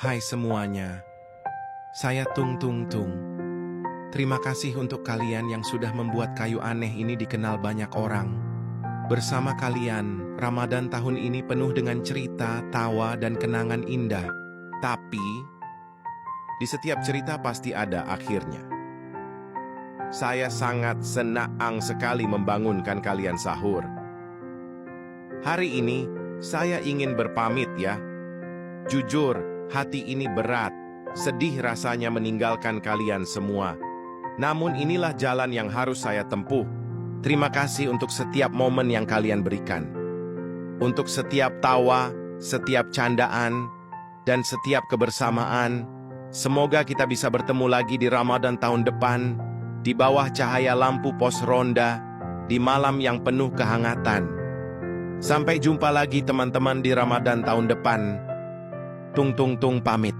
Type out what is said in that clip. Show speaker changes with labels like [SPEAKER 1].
[SPEAKER 1] Hai semuanya, saya Tung Tung Tung. Terima kasih untuk kalian yang sudah membuat kayu aneh ini dikenal banyak orang. Bersama kalian, Ramadan tahun ini penuh dengan cerita, tawa, dan kenangan indah. Tapi, di setiap cerita pasti ada akhirnya. Saya sangat senang sekali membangunkan kalian sahur. Hari ini, saya ingin berpamit ya. Jujur, hati ini berat, sedih rasanya meninggalkan kalian semua. Namun inilah jalan yang harus saya tempuh. Terima kasih untuk setiap momen yang kalian berikan. Untuk setiap tawa, setiap candaan, dan setiap kebersamaan. Semoga kita bisa bertemu lagi di Ramadan tahun depan, di bawah cahaya lampu pos ronda, di malam yang penuh kehangatan. Sampai jumpa lagi teman-teman di Ramadan tahun depan. Tung Tung Tung pamit.